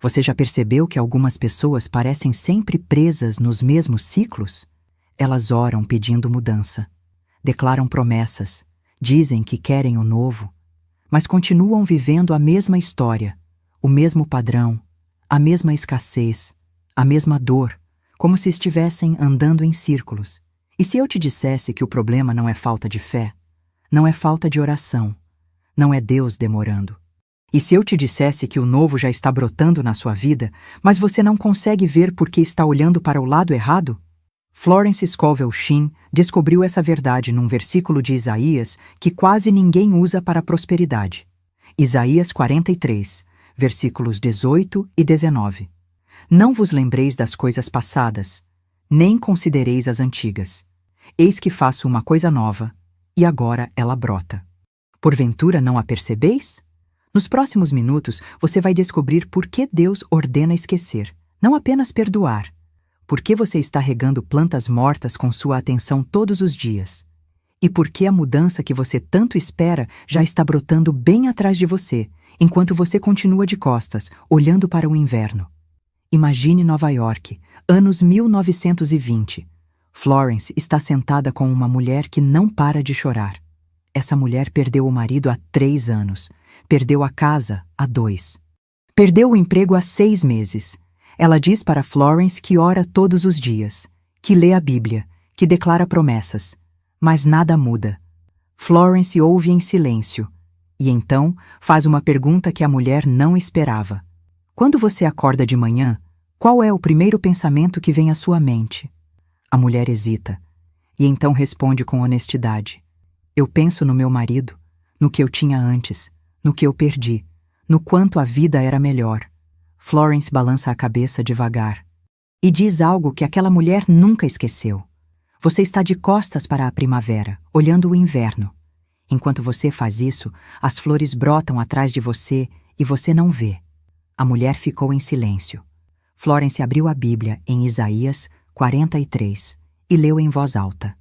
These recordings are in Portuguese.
Você já percebeu que algumas pessoas parecem sempre presas nos mesmos ciclos? Elas oram pedindo mudança, declaram promessas, dizem que querem o novo, mas continuam vivendo a mesma história, o mesmo padrão, a mesma escassez, a mesma dor, como se estivessem andando em círculos. E se eu te dissesse que o problema não é falta de fé, não é falta de oração, não é Deus demorando? E se eu te dissesse que o novo já está brotando na sua vida, mas você não consegue ver porque está olhando para o lado errado? Florence Scovel Shinn descobriu essa verdade num versículo de Isaías que quase ninguém usa para a prosperidade. Isaías 43, versículos 18 e 19. Não vos lembreis das coisas passadas, nem considereis as antigas. Eis que faço uma coisa nova, e agora ela brota. Porventura não a percebeis? Nos próximos minutos, você vai descobrir por que Deus ordena esquecer, não apenas perdoar. Por que você está regando plantas mortas com sua atenção todos os dias? E por que a mudança que você tanto espera já está brotando bem atrás de você, enquanto você continua de costas, olhando para o inverno? Imagine Nova York, anos 1920. Florence está sentada com uma mulher que não para de chorar. Essa mulher perdeu o marido há 3 anos. Perdeu a casa há 2. Perdeu o emprego há 6 meses. Ela diz para Florence que ora todos os dias, que lê a Bíblia, que declara promessas. Mas nada muda. Florence ouve em silêncio. E então faz uma pergunta que a mulher não esperava. Quando você acorda de manhã, qual é o primeiro pensamento que vem à sua mente? A mulher hesita. E então responde com honestidade. Eu penso no meu marido, no que eu tinha antes, no que eu perdi, no quanto a vida era melhor. Florence balança a cabeça devagar e diz algo que aquela mulher nunca esqueceu. Você está de costas para a primavera, olhando o inverno. Enquanto você faz isso, as flores brotam atrás de você e você não vê. A mulher ficou em silêncio. Florence abriu a Bíblia em Isaías 43 e leu em voz alta.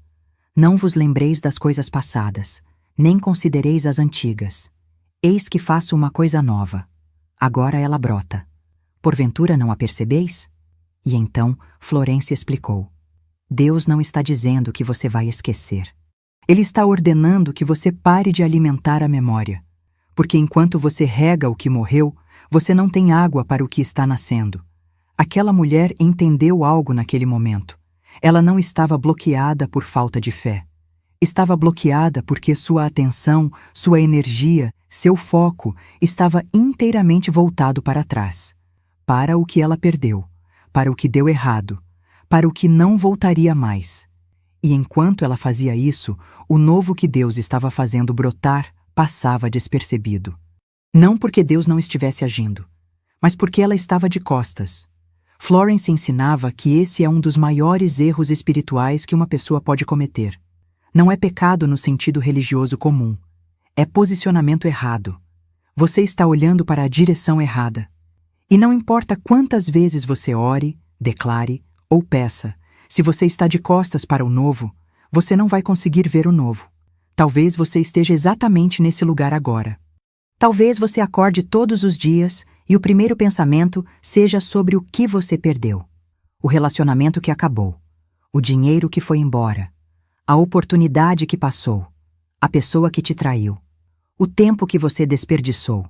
Não vos lembreis das coisas passadas, nem considereis as antigas. Eis que faço uma coisa nova. Agora ela brota. Porventura não a percebeis? E então Florence explicou. Deus não está dizendo que você vai esquecer. Ele está ordenando que você pare de alimentar a memória. Porque enquanto você rega o que morreu, você não tem água para o que está nascendo. Aquela mulher entendeu algo naquele momento. Ela não estava bloqueada por falta de fé. Estava bloqueada porque sua atenção, sua energia, seu foco estava inteiramente voltado para trás. Para o que ela perdeu, para o que deu errado, para o que não voltaria mais. E enquanto ela fazia isso, o novo que Deus estava fazendo brotar passava despercebido. Não porque Deus não estivesse agindo, mas porque ela estava de costas. Florence ensinava que esse é um dos maiores erros espirituais que uma pessoa pode cometer. Não é pecado no sentido religioso comum. É posicionamento errado. Você está olhando para a direção errada. E não importa quantas vezes você ore, declare ou peça, se você está de costas para o novo, você não vai conseguir ver o novo. Talvez você esteja exatamente nesse lugar agora. Talvez você acorde todos os dias e o primeiro pensamento seja sobre o que você perdeu. O relacionamento que acabou, o dinheiro que foi embora, a oportunidade que passou, a pessoa que te traiu, o tempo que você desperdiçou.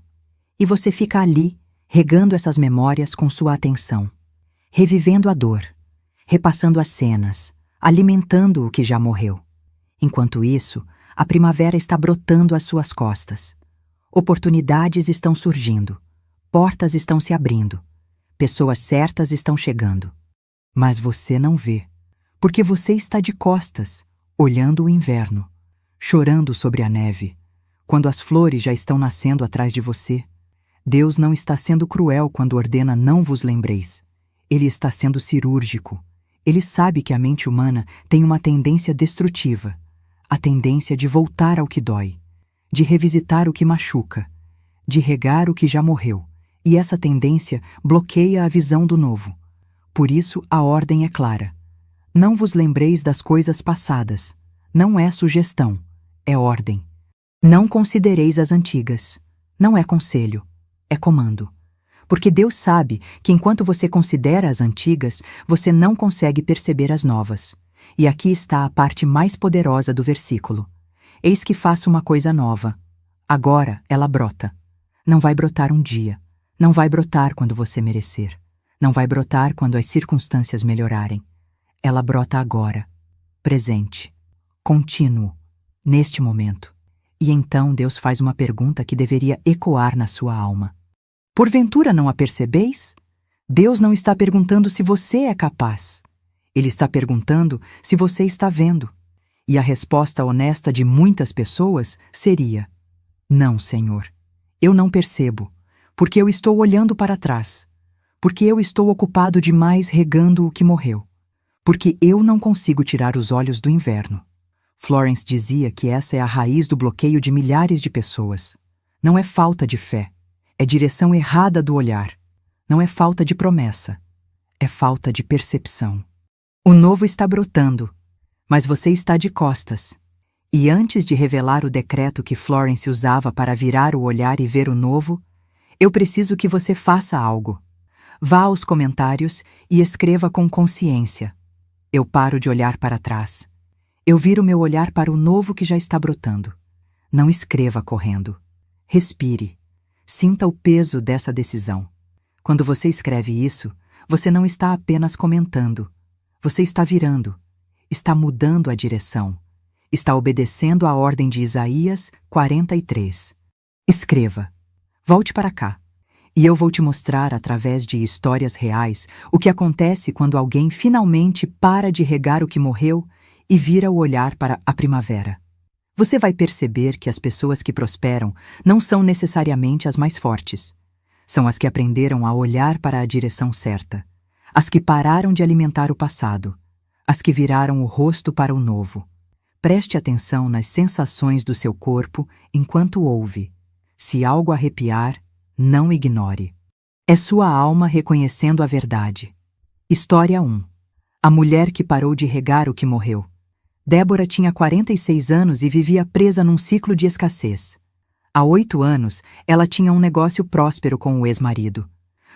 E você fica ali, regando essas memórias com sua atenção, revivendo a dor, repassando as cenas, alimentando o que já morreu. Enquanto isso, a primavera está brotando às suas costas. Oportunidades estão surgindo, portas estão se abrindo, pessoas certas estão chegando. Mas você não vê, porque você está de costas, olhando o inverno, chorando sobre a neve, quando as flores já estão nascendo atrás de você. Deus não está sendo cruel quando ordena não vos lembreis. Ele está sendo cirúrgico. Ele sabe que a mente humana tem uma tendência destrutiva, a tendência de voltar ao que dói, de revisitar o que machuca, de regar o que já morreu, e essa tendência bloqueia a visão do novo. Por isso a ordem é clara. Não vos lembreis das coisas passadas. Não é sugestão, é ordem. Não considereis as antigas. Não é conselho, é comando. Porque Deus sabe que enquanto você considera as antigas, você não consegue perceber as novas. E aqui está a parte mais poderosa do versículo. Eis que faço uma coisa nova. Agora ela brota. Não vai brotar um dia. Não vai brotar quando você merecer. Não vai brotar quando as circunstâncias melhorarem. Ela brota agora, presente, contínuo, neste momento. E então Deus faz uma pergunta que deveria ecoar na sua alma. Porventura não a percebeis? Deus não está perguntando se você é capaz. Ele está perguntando se você está vendo. E a resposta honesta de muitas pessoas seria: não, Senhor, eu não percebo, porque eu estou olhando para trás, porque eu estou ocupado demais regando o que morreu, porque eu não consigo tirar os olhos do inverno. Florence dizia que essa é a raiz do bloqueio de milhares de pessoas. Não é falta de fé, é direção errada do olhar. Não é falta de promessa, é falta de percepção. O novo está brotando, mas você está de costas. E antes de revelar o decreto que Florence usava para virar o olhar e ver o novo, eu preciso que você faça algo. Vá aos comentários e escreva com consciência. Eu paro de olhar para trás. Eu viro meu olhar para o novo que já está brotando. Não escreva correndo. Respire. Sinta o peso dessa decisão. Quando você escreve isso, você não está apenas comentando. Você está virando. Está mudando a direção. Está obedecendo a ordem de Isaías 43. Escreva. Volte para cá. E eu vou te mostrar, através de histórias reais, o que acontece quando alguém finalmente para de regar o que morreu e vira o olhar para a primavera. Você vai perceber que as pessoas que prosperam não são necessariamente as mais fortes. São as que aprenderam a olhar para a direção certa, as que pararam de alimentar o passado, as que viraram o rosto para o novo. Preste atenção nas sensações do seu corpo enquanto ouve. Se algo arrepiar, não ignore. É sua alma reconhecendo a verdade. História 1. A mulher que parou de regar o que morreu. Débora tinha 46 anos e vivia presa num ciclo de escassez. Há 8 anos, ela tinha um negócio próspero com o ex-marido.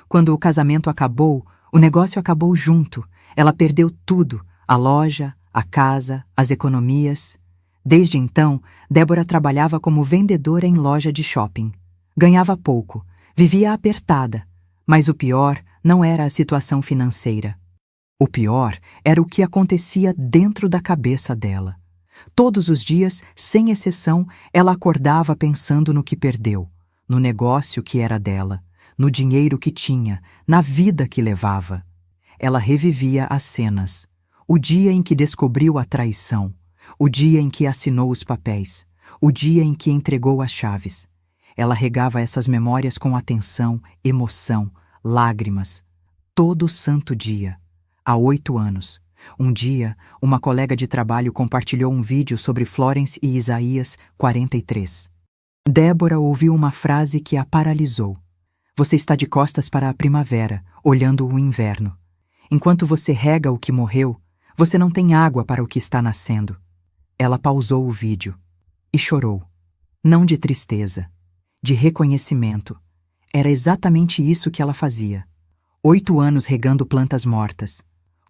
Quando o casamento acabou, o negócio acabou junto. Ela perdeu tudo: a loja, a casa, as economias. Desde então, Débora trabalhava como vendedora em loja de shopping. Ganhava pouco, vivia apertada, mas o pior não era a situação financeira. O pior era o que acontecia dentro da cabeça dela. Todos os dias, sem exceção, ela acordava pensando no que perdeu, no negócio que era dela, no dinheiro que tinha, na vida que levava. Ela revivia as cenas. O dia em que descobriu a traição, o dia em que assinou os papéis, o dia em que entregou as chaves. Ela regava essas memórias com atenção, emoção, lágrimas, todo santo dia. Há 8 anos. Um dia, uma colega de trabalho compartilhou um vídeo sobre Florence e Isaías 43. Débora ouviu uma frase que a paralisou. Você está de costas para a primavera, olhando o inverno. Enquanto você rega o que morreu, você não tem água para o que está nascendo. Ela pausou o vídeo e chorou. Não de tristeza, de reconhecimento. Era exatamente isso que ela fazia. 8 anos regando plantas mortas.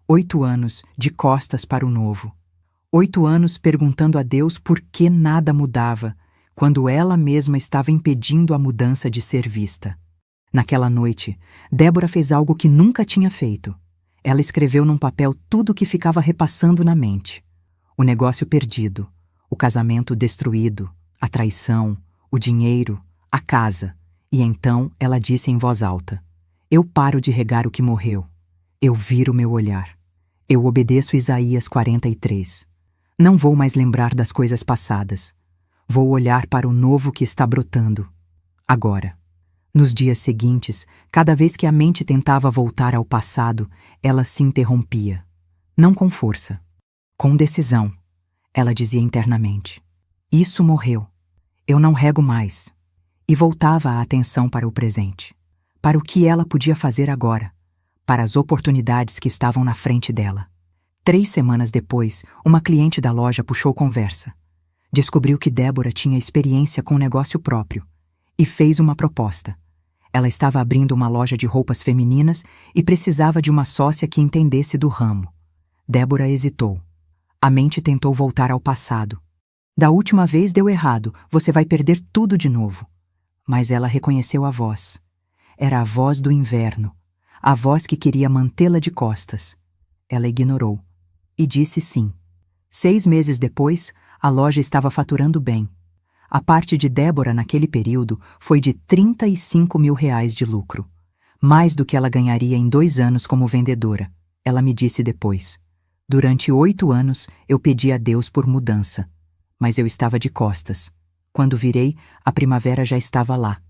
8 anos de costas para o novo. 8 anos perguntando a Deus por que nada mudava, quando ela mesma estava impedindo a mudança de ser vista. Naquela noite, Débora fez algo que nunca tinha feito. Ela escreveu num papel tudo o que ficava repassando na mente. O negócio perdido, o casamento destruído, a traição, o dinheiro, a casa. E então ela disse em voz alta: eu paro de regar o que morreu. Eu viro meu olhar. Eu obedeço Isaías 43. Não vou mais lembrar das coisas passadas. Vou olhar para o novo que está brotando. Agora. Nos dias seguintes, cada vez que a mente tentava voltar ao passado, ela se interrompia. Não com força. Com decisão. Ela dizia internamente: isso morreu. Eu não rego mais. E voltava a atenção para o presente. Para o que ela podia fazer agora. Para as oportunidades que estavam na frente dela. 3 semanas depois, uma cliente da loja puxou conversa. Descobriu que Débora tinha experiência com negócio próprio e fez uma proposta. Ela estava abrindo uma loja de roupas femininas e precisava de uma sócia que entendesse do ramo. Débora hesitou. A mente tentou voltar ao passado. Da última vez deu errado, você vai perder tudo de novo. Mas ela reconheceu a voz. Era a voz do inverno, a voz que queria mantê-la de costas. Ela ignorou e disse sim. 6 meses depois, a loja estava faturando bem. A parte de Débora naquele período foi de R$ 35 mil de lucro. Mais do que ela ganharia em 2 anos como vendedora. Ela me disse depois. Durante 8 anos, eu pedi a Deus por mudança. Mas eu estava de costas. Quando virei, a primavera já estava lá.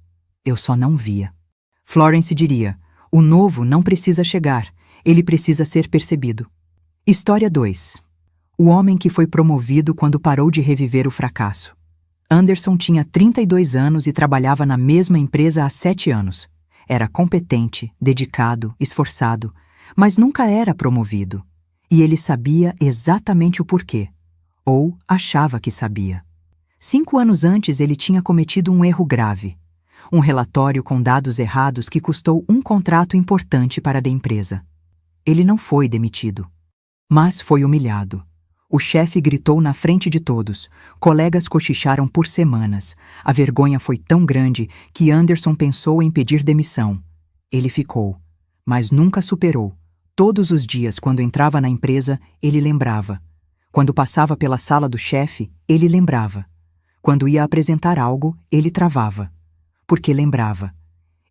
Eu só não via. Florence diria, o novo não precisa chegar, ele precisa ser percebido. História 2. O homem que foi promovido quando parou de reviver o fracasso. Anderson tinha 32 anos e trabalhava na mesma empresa há 7 anos. Era competente, dedicado, esforçado, mas nunca era promovido. E ele sabia exatamente o porquê. Ou achava que sabia. 5 anos antes ele tinha cometido um erro grave. Um relatório com dados errados que custou um contrato importante para a empresa. Ele não foi demitido, mas foi humilhado. O chefe gritou na frente de todos. Colegas cochicharam por semanas. A vergonha foi tão grande que Anderson pensou em pedir demissão. Ele ficou, mas nunca superou. Todos os dias, quando entrava na empresa, ele lembrava. Quando passava pela sala do chefe, ele lembrava. Quando ia apresentar algo, ele travava. Porque lembrava.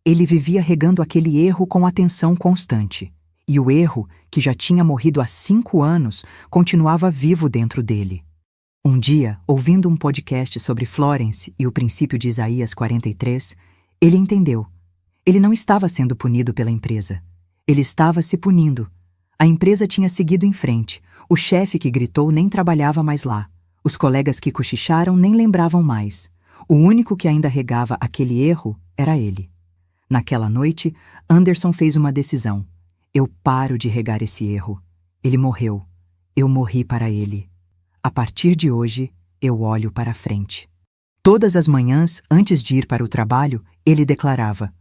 Ele vivia regando aquele erro com atenção constante. E o erro, que já tinha morrido há 5 anos, continuava vivo dentro dele. Um dia, ouvindo um podcast sobre Florence e o princípio de Isaías 43, ele entendeu. Ele não estava sendo punido pela empresa. Ele estava se punindo. A empresa tinha seguido em frente. O chefe que gritou nem trabalhava mais lá. Os colegas que cochicharam nem lembravam mais. O único que ainda regava aquele erro era ele. Naquela noite, Anderson fez uma decisão. Eu paro de regar esse erro. Ele morreu. Eu morri para ele. A partir de hoje, eu olho para frente. Todas as manhãs, antes de ir para o trabalho, ele declarava: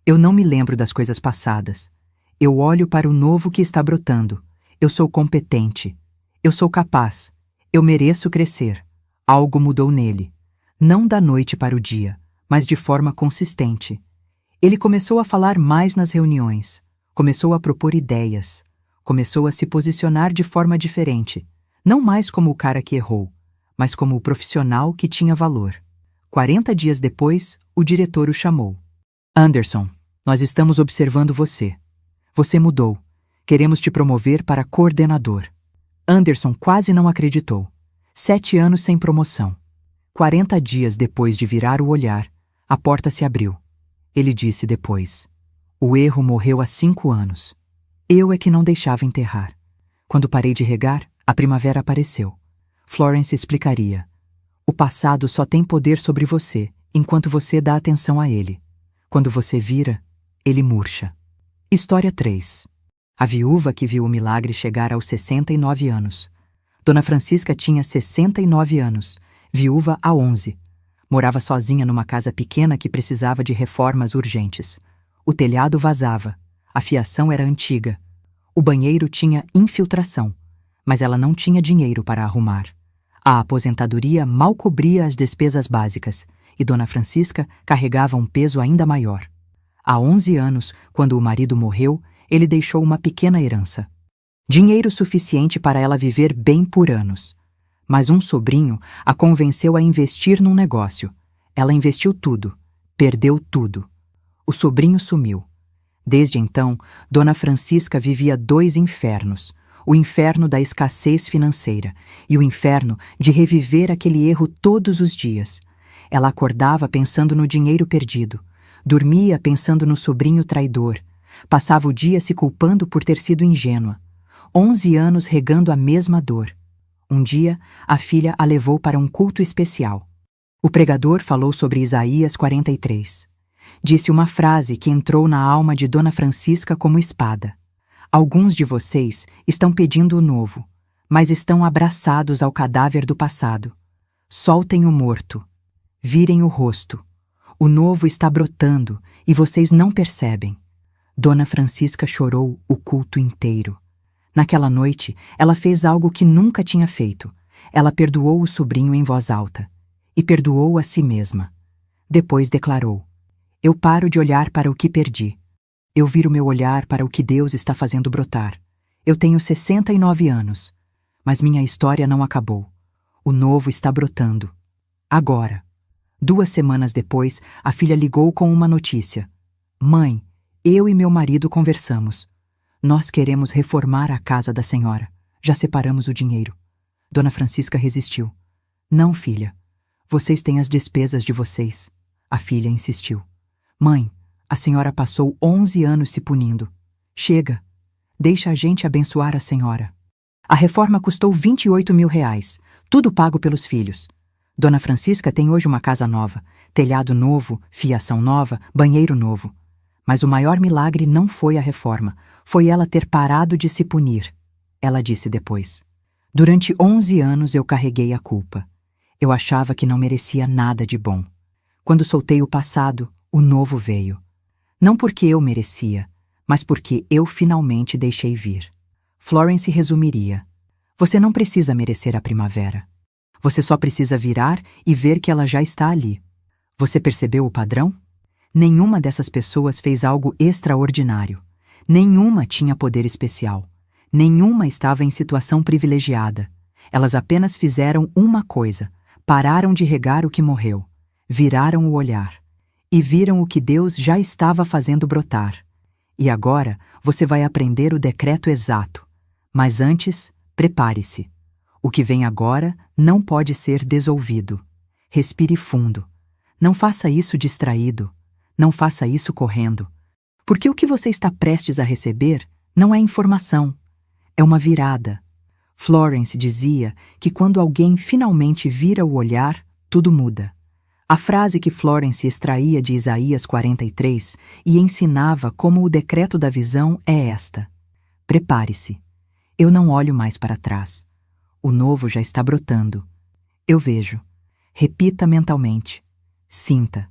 eu não me lembro das coisas passadas. Eu olho para o novo que está brotando. Eu sou competente. Eu sou capaz. Eu mereço crescer. Algo mudou nele. Não da noite para o dia, mas de forma consistente. Ele começou a falar mais nas reuniões. Começou a propor ideias. Começou a se posicionar de forma diferente. Não mais como o cara que errou, mas como o profissional que tinha valor. 40 dias depois, o diretor o chamou. Anderson, nós estamos observando você. Você mudou. Queremos te promover para coordenador. Anderson quase não acreditou. 7 anos sem promoção. 40 dias depois de virar o olhar, a porta se abriu. Ele disse depois: o erro morreu há 5 anos. Eu é que não deixava enterrar. Quando parei de regar, a primavera apareceu. Florence explicaria: o passado só tem poder sobre você enquanto você dá atenção a ele. Quando você vira, ele murcha. História 3. A viúva que viu o milagre chegar aos 69 anos. Dona Francisca tinha 69 anos, viúva há 11. Morava sozinha numa casa pequena que precisava de reformas urgentes. O telhado vazava, a fiação era antiga. O banheiro tinha infiltração, mas ela não tinha dinheiro para arrumar. A aposentadoria mal cobria as despesas básicas, e Dona Francisca carregava um peso ainda maior. Há 11 anos, quando o marido morreu, ele deixou uma pequena herança. Dinheiro suficiente para ela viver bem por anos. Mas um sobrinho a convenceu a investir num negócio. Ela investiu tudo, perdeu tudo. O sobrinho sumiu. Desde então, Dona Francisca vivia 2 infernos. O inferno da escassez financeira e o inferno de reviver aquele erro todos os dias. Ela acordava pensando no dinheiro perdido. Dormia pensando no sobrinho traidor. Passava o dia se culpando por ter sido ingênua. 11 anos regando a mesma dor. Um dia, a filha a levou para um culto especial. O pregador falou sobre Isaías 43. Disse uma frase que entrou na alma de Dona Francisca como espada. Alguns de vocês estão pedindo o novo, mas estão abraçados ao cadáver do passado. Soltem o morto. Virem o rosto. O novo está brotando E vocês não percebem. Dona Francisca chorou o culto inteiro. Naquela noite, ela fez algo que nunca tinha feito. Ela perdoou o sobrinho em voz alta. E perdoou a si mesma. Depois declarou: eu paro de olhar para o que perdi. Eu viro meu olhar para o que Deus está fazendo brotar. Eu tenho 69 anos, mas minha história não acabou. O novo está brotando. Agora. 2 semanas depois, a filha ligou com uma notícia. Mãe, eu e meu marido conversamos. Nós queremos reformar a casa da senhora. Já separamos o dinheiro. Dona Francisca resistiu. Não, filha. Vocês têm as despesas de vocês. A filha insistiu. Mãe, a senhora passou 11 anos se punindo. Chega. Deixa a gente abençoar a senhora. A reforma custou R$ 28.000, tudo pago pelos filhos. Dona Francisca tem hoje uma casa nova, telhado novo, fiação nova, banheiro novo. Mas o maior milagre não foi a reforma, foi ela ter parado de se punir. Ela disse depois: durante 11 anos eu carreguei a culpa. Eu achava que não merecia nada de bom. Quando soltei o passado, o novo veio. Não porque eu merecia, mas porque eu finalmente deixei vir. Florence resumiria: você não precisa merecer a primavera. Você só precisa virar e ver que ela já está ali. Você percebeu o padrão? Nenhuma dessas pessoas fez algo extraordinário. Nenhuma tinha poder especial. Nenhuma estava em situação privilegiada. Elas apenas fizeram uma coisa: pararam de regar o que morreu. Viraram o olhar. E viram o que Deus já estava fazendo brotar. E agora você vai aprender o decreto exato. Mas antes, prepare-se. O que vem agora não pode ser desouvido. Respire fundo. Não faça isso distraído. Não faça isso correndo. Porque o que você está prestes a receber não é informação. É uma virada. Florence dizia que quando alguém finalmente vira o olhar, tudo muda. A frase que Florence extraía de Isaías 43 e ensinava como o decreto da visão é esta: prepare-se. Eu não olho mais para trás. O novo já está brotando. Eu vejo. Repita mentalmente. Sinta.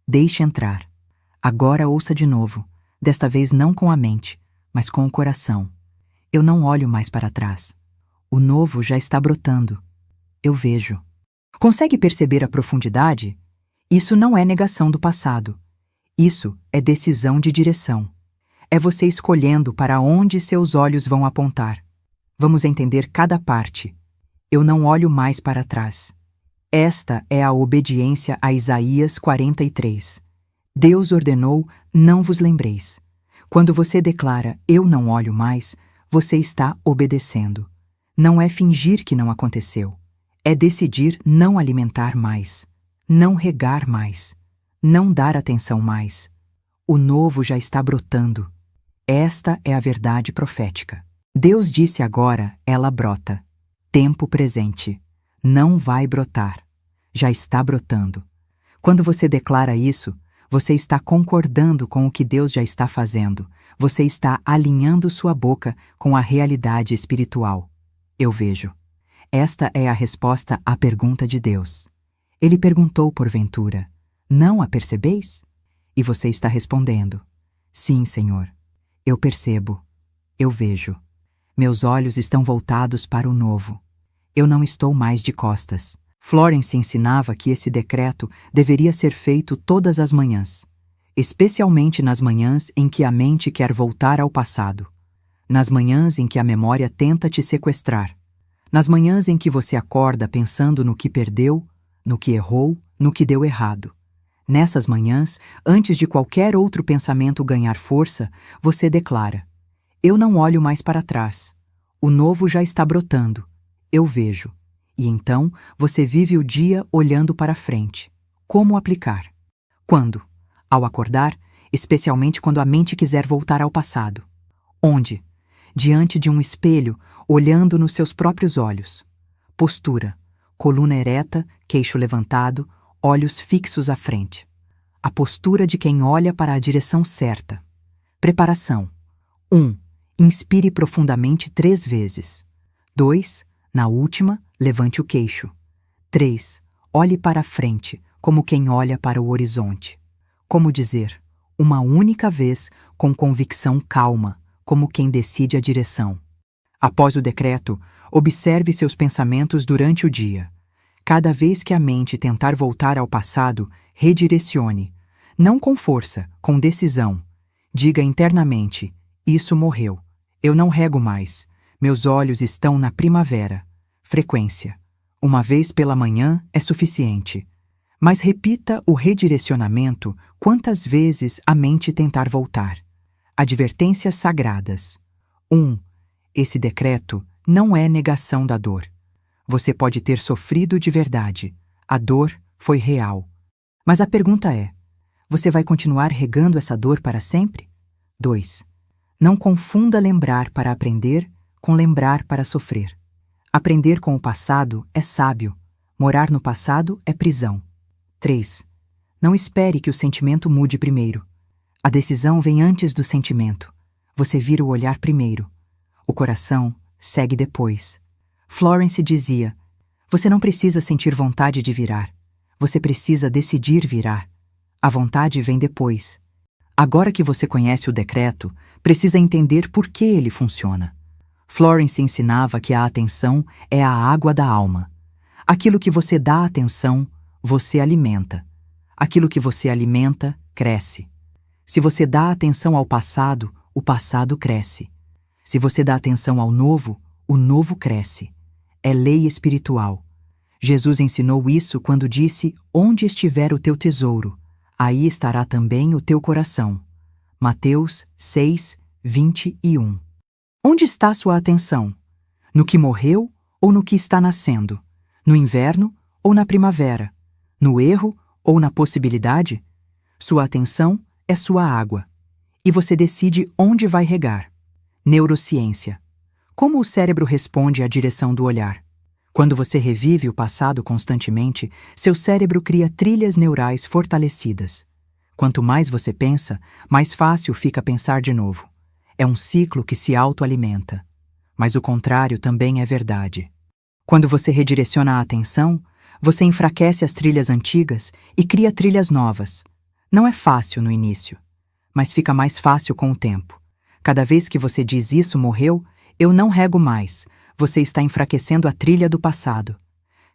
Deixe entrar. Agora ouça de novo. Desta vez não com a mente, mas com o coração. Eu não olho mais para trás. O novo já está brotando. Eu vejo. Consegue perceber a profundidade? Isso não é negação do passado. Isso é decisão de direção. É você escolhendo para onde seus olhos vão apontar. Vamos entender cada parte. Eu não olho mais para trás. Esta é a obediência a Isaías 43. Deus ordenou: não vos lembreis. Quando você declara: eu não olho mais, você está obedecendo. Não é fingir que não aconteceu. É decidir não alimentar mais, não regar mais, não dar atenção mais. O novo já está brotando. Esta é a verdade profética. Deus disse agora, ela brota. Tempo presente. Não vai brotar. Já está brotando. Quando você declara isso, você está concordando com o que Deus já está fazendo. Você está alinhando sua boca com a realidade espiritual. Eu vejo. Esta é a resposta à pergunta de Deus. Ele perguntou porventura: não a percebeis? E você está respondendo: sim, Senhor. Eu percebo. Eu vejo. Meus olhos estão voltados para o novo. Eu não estou mais de costas. Florence ensinava que esse decreto deveria ser feito todas as manhãs, especialmente nas manhãs em que a mente quer voltar ao passado, nas manhãs em que a memória tenta te sequestrar, nas manhãs em que você acorda pensando no que perdeu, no que errou, no que deu errado. Nessas manhãs, antes de qualquer outro pensamento ganhar força, você declara: eu não olho mais para trás. O novo já está brotando. Eu vejo. E então, você vive o dia olhando para frente. Como aplicar? Quando? Ao acordar, especialmente quando a mente quiser voltar ao passado. Onde? Diante de um espelho, olhando nos seus próprios olhos. Postura: coluna ereta, queixo levantado, olhos fixos à frente. A postura de quem olha para a direção certa. Preparação: 1. Inspire profundamente 3 vezes. 2. Na última, levante o queixo. 3. Olhe para a frente, como quem olha para o horizonte. Como dizer: uma única vez com convicção calma, como quem decide a direção. Após o decreto, observe seus pensamentos durante o dia. Cada vez que a mente tentar voltar ao passado, redirecione. Não com força, com decisão. Diga internamente: isso morreu. Eu não rego mais. Meus olhos estão na primavera. Frequência. Uma vez pela manhã é suficiente. Mas repita o redirecionamento quantas vezes a mente tentar voltar. Advertências sagradas. 1. Esse decreto não é negação da dor. Você pode ter sofrido de verdade. A dor foi real. Mas a pergunta é: você vai continuar regando essa dor para sempre? 2. Não confunda lembrar para aprender com lembrar para sofrer. Aprender com o passado é sábio. Morar no passado é prisão. 3. Não espere que o sentimento mude primeiro. A decisão vem antes do sentimento. Você vira o olhar primeiro. O coração segue depois. Florence dizia: você não precisa sentir vontade de virar. Você precisa decidir virar. A vontade vem depois. Agora que você conhece o decreto, precisa entender por que ele funciona. Florence ensinava que a atenção é a água da alma. Aquilo que você dá atenção, você alimenta. Aquilo que você alimenta, cresce. Se você dá atenção ao passado, o passado cresce. Se você dá atenção ao novo, o novo cresce. É lei espiritual. Jesus ensinou isso quando disse: onde estiver o teu tesouro, aí estará também o teu coração. Mateus 6, 21. Onde está sua atenção? No que morreu ou no que está nascendo? No inverno ou na primavera? No erro ou na possibilidade? Sua atenção é sua água. E você decide onde vai regar. Neurociência. Como o cérebro responde à direção do olhar? Quando você revive o passado constantemente, seu cérebro cria trilhas neurais fortalecidas. Quanto mais você pensa, mais fácil fica pensar de novo. É um ciclo que se autoalimenta. Mas o contrário também é verdade. Quando você redireciona a atenção, você enfraquece as trilhas antigas e cria trilhas novas. Não é fácil no início, mas fica mais fácil com o tempo. Cada vez que você diz isso morreu, eu não rego mais, você está enfraquecendo a trilha do passado.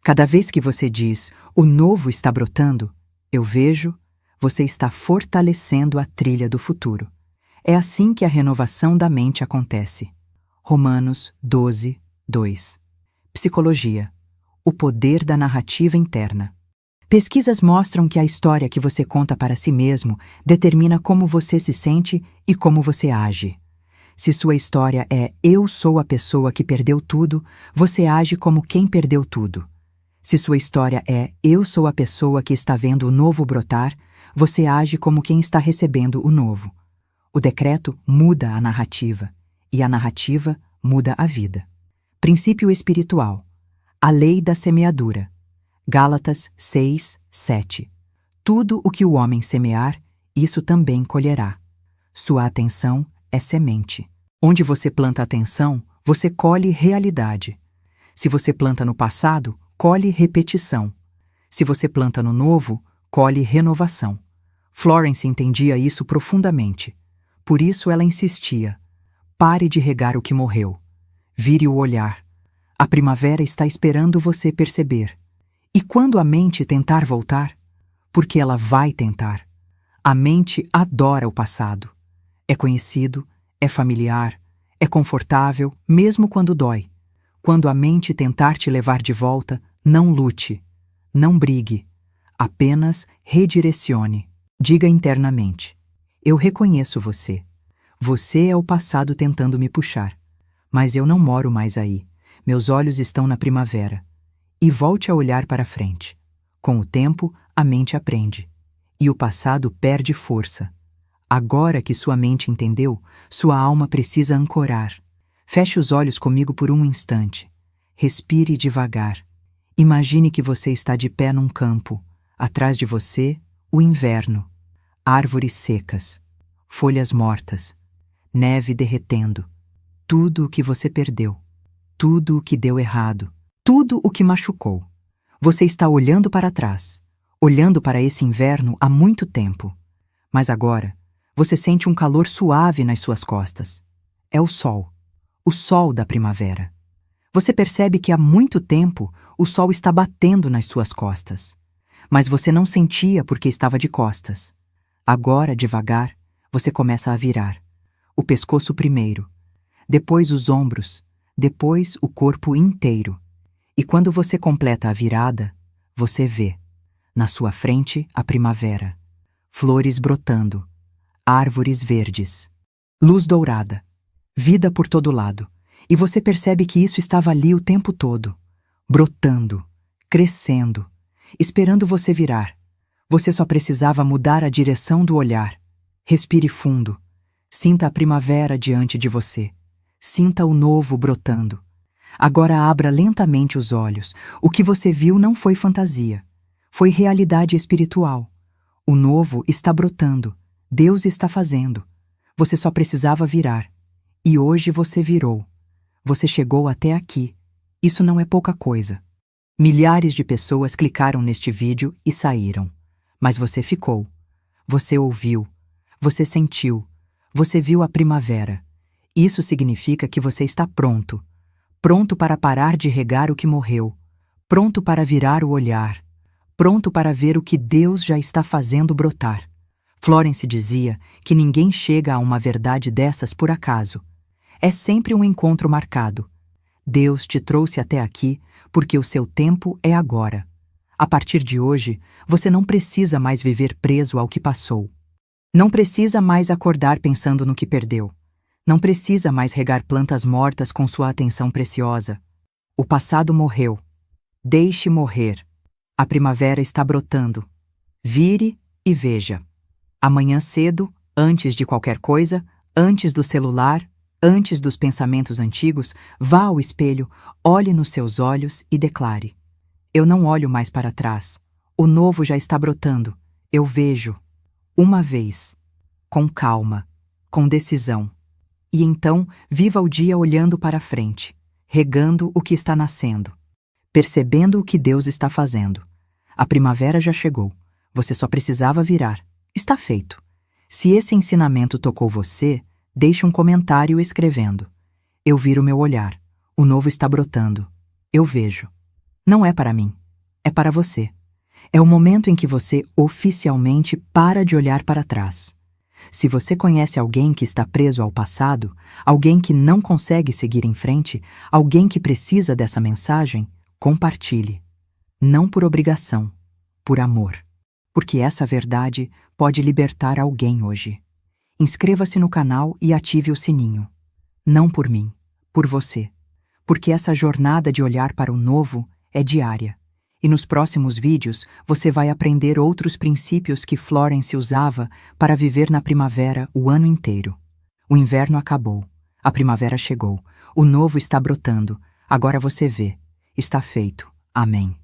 Cada vez que você diz o novo está brotando, eu vejo, você está fortalecendo a trilha do futuro. É assim que a renovação da mente acontece. Romanos 12, 2. Psicologia. O poder da narrativa interna. Pesquisas mostram que a história que você conta para si mesmo determina como você se sente e como você age. Se sua história é "eu sou a pessoa que perdeu tudo", você age como quem perdeu tudo. Se sua história é "eu sou a pessoa que está vendo o novo brotar", você age como quem está recebendo o novo. O decreto muda a narrativa, e a narrativa muda a vida. Princípio espiritual. A lei da semeadura. Gálatas 6, 7. Tudo o que o homem semear, isso também colherá. Sua atenção é semente. Onde você planta atenção, você colhe realidade. Se você planta no passado, colhe repetição. Se você planta no novo, colhe renovação. Florence entendia isso profundamente. Por isso ela insistia: pare de regar o que morreu. Vire o olhar. A primavera está esperando você perceber. E quando a mente tentar voltar? Porque ela vai tentar. A mente adora o passado. É conhecido, é familiar, é confortável, mesmo quando dói. Quando a mente tentar te levar de volta, não lute, não brigue. Apenas redirecione. Diga internamente: eu reconheço você. Você é o passado tentando me puxar. Mas eu não moro mais aí. Meus olhos estão na primavera. E volte a olhar para frente. Com o tempo, a mente aprende. E o passado perde força. Agora que sua mente entendeu, sua alma precisa ancorar. Feche os olhos comigo por um instante. Respire devagar. Imagine que você está de pé num campo. Atrás de você, o inverno. Árvores secas. Folhas mortas. Neve derretendo. Tudo o que você perdeu. Tudo o que deu errado. Tudo o que machucou. Você está olhando para trás. Olhando para esse inverno há muito tempo. Mas agora, Você sente um calor suave nas suas costas. É o sol da primavera. Você percebe que há muito tempo o sol está batendo nas suas costas. Mas você não sentia porque estava de costas. Agora, devagar, você começa a virar. O pescoço primeiro, depois os ombros, depois o corpo inteiro. E quando você completa a virada, você vê, na sua frente, a primavera. Flores brotando, árvores verdes, luz dourada, vida por todo lado. E você percebe que isso estava ali o tempo todo, brotando, crescendo, esperando você virar. Você só precisava mudar a direção do olhar. Respire fundo. Sinta a primavera diante de você. Sinta o novo brotando. Agora abra lentamente os olhos. O que você viu não foi fantasia. Foi realidade espiritual. O novo está brotando. Deus está fazendo. Você só precisava virar. E hoje você virou. Você chegou até aqui. Isso não é pouca coisa. Milhares de pessoas clicaram neste vídeo e saíram. Mas você ficou. Você ouviu. Você sentiu. Você viu a primavera. Isso significa que você está pronto. Pronto para parar de regar o que morreu. Pronto para virar o olhar. Pronto para ver o que Deus já está fazendo brotar. Florence dizia que ninguém chega a uma verdade dessas por acaso. É sempre um encontro marcado. Deus te trouxe até aqui porque o seu tempo é agora. A partir de hoje, você não precisa mais viver preso ao que passou. Não precisa mais acordar pensando no que perdeu. Não precisa mais regar plantas mortas com sua atenção preciosa. O passado morreu. Deixe morrer. A primavera está brotando. Vire e veja. Amanhã cedo, antes de qualquer coisa, antes do celular, antes dos pensamentos antigos, vá ao espelho, olhe nos seus olhos e declare: eu não olho mais para trás. O novo já está brotando. Eu vejo. Uma vez. Com calma. Com decisão. E então, viva o dia olhando para frente, regando o que está nascendo, percebendo o que Deus está fazendo. A primavera já chegou. Você só precisava virar. Está feito. Se esse ensinamento tocou você, deixe um comentário escrevendo: eu viro meu olhar. O novo está brotando. Eu vejo. Não é para mim. É para você. É o momento em que você oficialmente para de olhar para trás. Se você conhece alguém que está preso ao passado, alguém que não consegue seguir em frente, alguém que precisa dessa mensagem, compartilhe. Não por obrigação, por amor. Porque essa verdade pode libertar alguém hoje. Inscreva-se no canal e ative o sininho. Não por mim, por você. Porque essa jornada de olhar para o novo é diária. E nos próximos vídeos você vai aprender outros princípios que Florence usava para viver na primavera o ano inteiro. O inverno acabou. A primavera chegou. O novo está brotando. Agora você vê. Está feito. Amém.